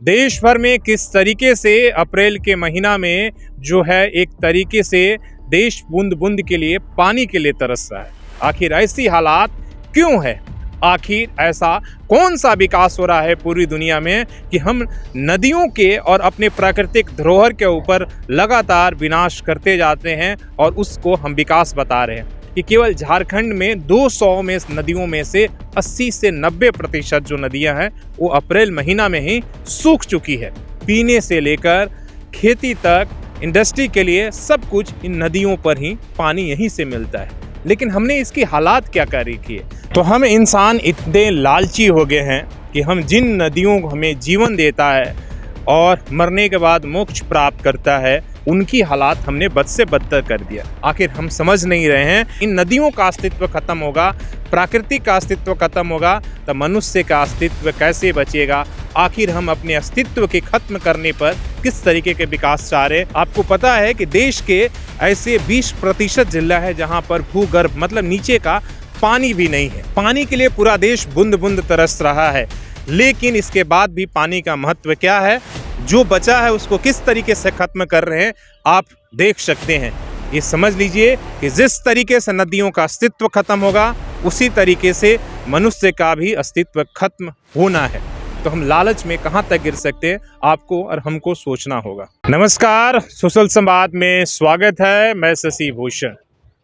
देश भर में किस तरीके से अप्रैल के महीना में जो है एक तरीके से देश बूंद बूंद के लिए पानी के लिए तरस रहा है। आखिर ऐसी हालात क्यों है? आखिर ऐसा कौन सा विकास हो रहा है पूरी दुनिया में कि हम नदियों के और अपने प्राकृतिक धरोहर के ऊपर लगातार विनाश करते जाते हैं और उसको हम विकास बता रहे हैं कि केवल झारखंड में 200 में नदियों में से 80 से 90% जो नदियां हैं वो अप्रैल महीना में ही सूख चुकी है। पीने से लेकर खेती तक, इंडस्ट्री के लिए सब कुछ इन नदियों पर ही पानी यहीं से मिलता है। लेकिन हमने इसकी हालात क्या कर रखी है? तो हम इंसान इतने लालची हो गए हैं कि हम जिन नदियों को हमें जीवन देता है और मरने के बाद मोक्ष प्राप्त करता है, उनकी हालात हमने बद से बदतर कर दिया। आखिर हम समझ नहीं रहे हैं, इन नदियों का अस्तित्व खत्म होगा, प्राकृतिक का अस्तित्व खत्म होगा तो मनुष्य का अस्तित्व कैसे बचेगा? आखिर हम अपने अस्तित्व के खत्म करने पर किस तरीके के विकास चाह रहे? आपको पता है कि देश के ऐसे 20% जिला है जहां पर भूगर्भ मतलब नीचे का पानी भी नहीं है। पानी के लिए पूरा देश बूंद बूंद तरस रहा है, लेकिन इसके बाद भी पानी का महत्व क्या है? जो बचा है उसको किस तरीके से खत्म कर रहे हैं आप देख सकते हैं। ये समझ लीजिए कि जिस तरीके से नदियों का अस्तित्व खत्म होगा उसी तरीके से मनुष्य का भी अस्तित्व खत्म होना है। तो हम लालच में कहां तक गिर सकते हैं, आपको और हमको सोचना होगा। नमस्कार, सोशल संवाद में स्वागत है। मैं शशि भूषण।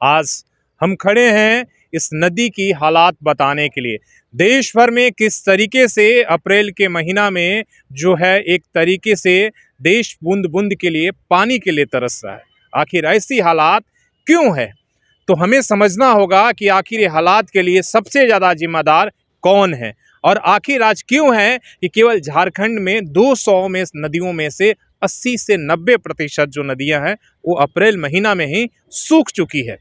आज हम खड़े हैं इस नदी की हालात बताने के लिए। देश भर में किस तरीके से अप्रैल के महीना में जो है एक तरीके से देश बूंद बूंद के लिए पानी के लिए तरस रहा है। आखिर ऐसी हालात क्यों है? तो हमें समझना होगा कि आखिर ये हालात के लिए सबसे ज़्यादा जिम्मेदार कौन है और आखिर आज क्यों है कि केवल झारखंड में 200 में नदियों में से 80 से 90% जो नदियां हैं वो अप्रैल महीना में ही सूख चुकी है।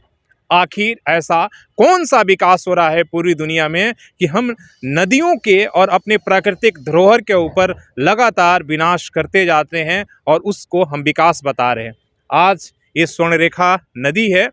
आखिर ऐसा कौन सा विकास हो रहा है पूरी दुनिया में कि हम नदियों के और अपने प्राकृतिक धरोहर के ऊपर लगातार विनाश करते जाते हैं और उसको हम विकास बता रहे हैं। आज ये स्वर्णरेखा नदी है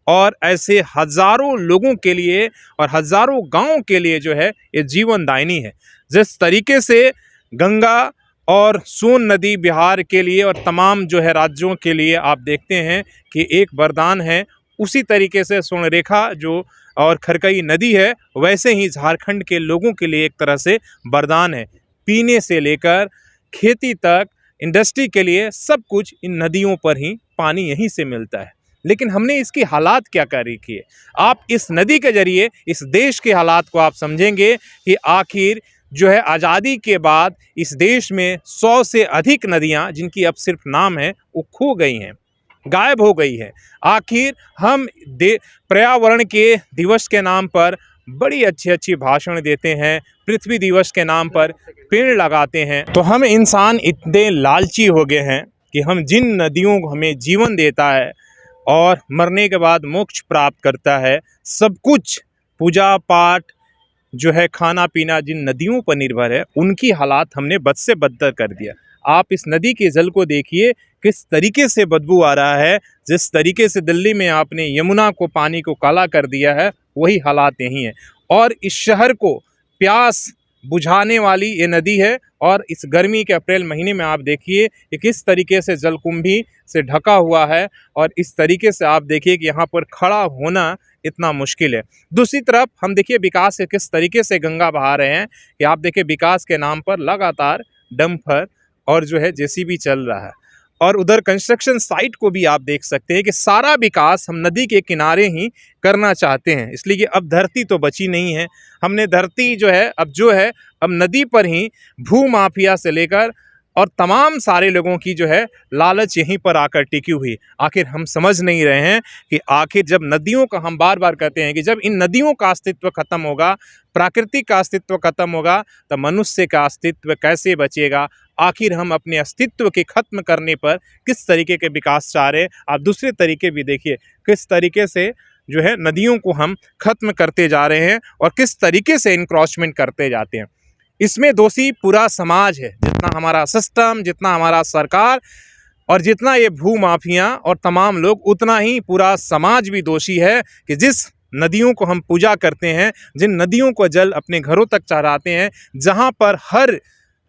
और ऐसे हजारों लोगों के लिए और हजारों गांवों के लिए जो है ये जीवनदायिनी है। जिस तरीके से गंगा और सोन नदी बिहार के लिए और तमाम जो है राज्यों के लिए आप देखते हैं कि एक वरदान है, उसी तरीके से स्वर्णरेखा जो और खरकई नदी है वैसे ही झारखंड के लोगों के लिए एक तरह से वरदान है। पीने से लेकर खेती तक, इंडस्ट्री के लिए सब कुछ इन नदियों पर ही पानी यहीं से मिलता है। लेकिन हमने इसकी हालात क्या कर रखी है? आप इस नदी के जरिए इस देश के हालात को आप समझेंगे कि आखिर जो है आज़ादी के बाद इस देश में 100 से अधिक नदियां जिनकी अब सिर्फ नाम है वो खो गई हैं, गायब हो गई है। आखिर हम पर्यावरण के दिवस के नाम पर बड़ी अच्छी अच्छी भाषण देते हैं, पृथ्वी दिवस के नाम पर पेड़ लगाते हैं। तो हम इंसान इतने लालची हो गए हैं कि हम जिन नदियों को हमें जीवन देता है और मरने के बाद मोक्ष प्राप्त करता है, सब कुछ पूजा पाठ जो है खाना पीना जिन नदियों पर निर्भर है, उनकी हालात हमने बद से बदतर कर दिया। आप इस नदी के जल को देखिए किस तरीके से बदबू आ रहा है। जिस तरीके से दिल्ली में आपने यमुना को पानी को काला कर दिया है, वही हालात यही हैं। और इस शहर को प्यास बुझाने वाली ये नदी है और इस गर्मी के अप्रैल महीने में आप देखिए कि किस तरीके से जलकुंभी से ढका हुआ है और इस तरीके से आप देखिए कि यहाँ पर खड़ा होना इतना मुश्किल है। दूसरी तरफ हम देखिए विकास के किस तरीके से गंगा बहा रहे हैं कि आप देखिए विकास के नाम पर लगातार डंपर और जो है जेसीबी चल रहा है। और उधर कंस्ट्रक्शन साइट को भी आप देख सकते हैं कि सारा विकास हम नदी के किनारे ही करना चाहते हैं, इसलिए कि अब धरती तो बची नहीं है। हमने धरती जो है अब नदी पर ही भू माफिया से लेकर और तमाम सारे लोगों की जो है लालच यहीं पर आकर टिकी हुई। आखिर हम समझ नहीं रहे हैं कि आखिर जब नदियों का हम बार बार कहते हैं कि जब इन नदियों का अस्तित्व खत्म होगा, प्राकृतिक का अस्तित्व खत्म होगा तो मनुष्य का अस्तित्व कैसे बचेगा? आखिर हम अपने अस्तित्व के खत्म करने पर किस तरीके के विकास चाह रहे हैं? आप दूसरे तरीके भी देखिए किस तरीके से जो है नदियों को हम खत्म करते जा रहे हैं और किस तरीके से इंक्रोचमेंट करते जाते हैं। इसमें दोषी पूरा समाज है, जितना हमारा सिस्टम, जितना हमारा सरकार और जितना ये भू माफिया और तमाम लोग, उतना ही पूरा समाज भी दोषी है कि जिस नदियों को हम पूजा करते हैं, जिन नदियों को जल अपने घरों तक चढ़ाते हैं, जहाँ पर हर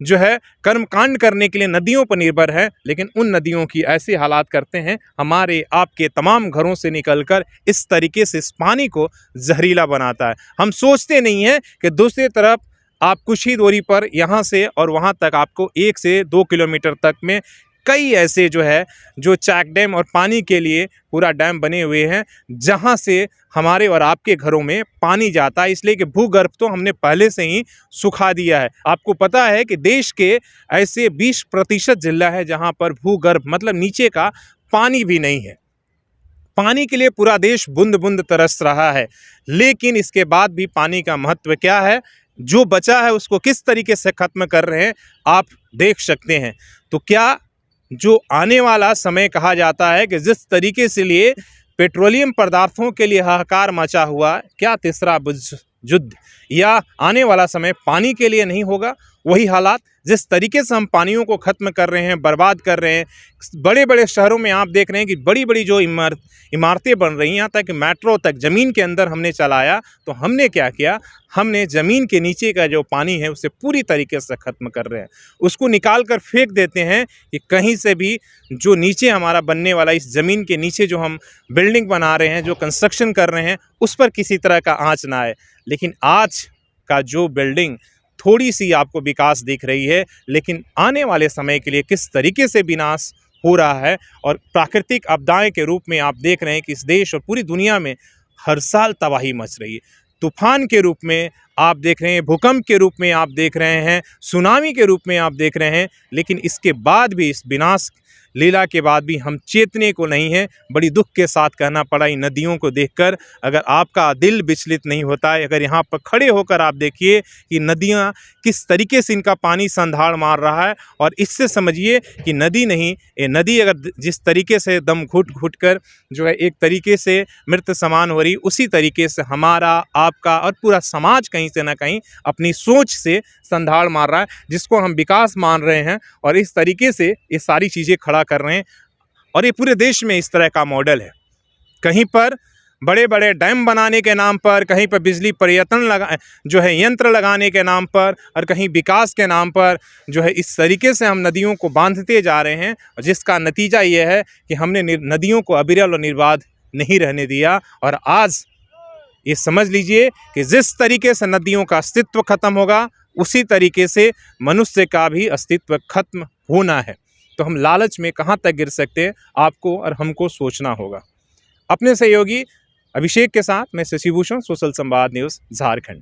जो है कर्मकांड करने के लिए नदियों पर निर्भर है, लेकिन उन नदियों की ऐसे हालात करते हैं हमारे आपके तमाम घरों से निकलकर इस तरीके से इस पानी को जहरीला बनाता है। हम सोचते नहीं हैं कि दूसरी तरफ आप कुछ ही दूरी पर यहाँ से और वहाँ तक आपको 1 से 2 किलोमीटर तक में कई ऐसे जो चेक डैम और पानी के लिए पूरा डैम बने हुए हैं, जहाँ से हमारे और आपके घरों में पानी जाता है, इसलिए कि भूगर्भ तो हमने पहले से ही सुखा दिया है। आपको पता है कि देश के ऐसे 20% जिला है जहाँ पर भूगर्भ मतलब नीचे का पानी भी नहीं है। पानी के लिए पूरा देश बूंद बूंद तरस रहा है, लेकिन इसके बाद भी पानी का महत्व क्या है, जो बचा है उसको किस तरीके से ख़त्म कर रहे हैं आप देख सकते हैं। तो क्या जो आने वाला समय कहा जाता है कि जिस तरीके से लिए पेट्रोलियम पदार्थों के लिए हाहाकार मचा हुआ, क्या तीसरा युद्ध या आने वाला समय पानी के लिए नहीं होगा? वही हालात जिस तरीके से हम पानियों को ख़त्म कर रहे हैं, बर्बाद कर रहे हैं। बड़े बड़े शहरों में आप देख रहे हैं कि बड़ी बड़ी जो इमारतें बन रही हैं, यहाँ तक मेट्रो तक ज़मीन के अंदर हमने चलाया, तो हमने क्या किया, हमने ज़मीन के नीचे का जो पानी है उसे पूरी तरीके से ख़त्म कर रहे हैं। उसको निकाल कर फेंक देते हैं कि कहीं से भी जो नीचे हमारा बनने वाला, इस ज़मीन के नीचे जो हम बिल्डिंग बना रहे हैं, जो कंस्ट्रक्शन कर रहे हैं, उस पर किसी तरह का आँच ना आए। लेकिन आज का जो बिल्डिंग थोड़ी सी आपको विकास दिख रही है, लेकिन आने वाले समय के लिए किस तरीके से विनाश हो रहा है और प्राकृतिक आपदाएं के रूप में आप देख रहे हैं कि इस देश और पूरी दुनिया में हर साल तबाही मच रही है। तूफान के रूप में आप देख रहे हैं, भूकंप के रूप में आप देख रहे हैं, सुनामी के रूप में आप देख रहे हैं, लेकिन इसके बाद भी, इस विनाश लीला के बाद भी हम चेतने को नहीं है। बड़ी दुख के साथ कहना पड़ा इन नदियों को देखकर, अगर आपका दिल विचलित नहीं होता है, अगर यहाँ पर खड़े होकर आप देखिए कि नदियाँ किस तरीके से इनका पानी संधाड़ मार रहा है, और इससे समझिए कि नदी नहीं, ये नदी अगर जिस तरीके से दम घुट घुट कर जो है एक तरीके से मृत समान हो रही, उसी तरीके से हमारा, आपका और पूरा समाज कहीं से ना कहीं अपनी सोच से संधाड़ मार रहा है, जिसको हम विकास मान रहे हैं, और इस तरीके से ये सारी चीज़ें खड़ा कर रहे हैं। और ये पूरे देश में इस तरह का मॉडल है। कहीं पर बड़े बड़े डैम बनाने के नाम पर, कहीं पर बिजली पर्यटन यंत्र लगाने के नाम पर, और कहीं विकास के नाम पर जो है इस तरीके से हम नदियों को बांधते जा रहे हैं, जिसका नतीजा ये है कि हमने नदियों को अविरल और निर्बाध नहीं रहने दिया। और आज ये समझ लीजिए कि जिस तरीके से नदियों का अस्तित्व खत्म होगा, उसी तरीके से मनुष्य का भी अस्तित्व खत्म होना है। तो हम लालच में कहाँ तक गिर सकते हैं, आपको और हमको सोचना होगा। अपने सहयोगी अभिषेक के साथ मैं शशिभूषण, सोशल संवाद न्यूज़, झारखंड।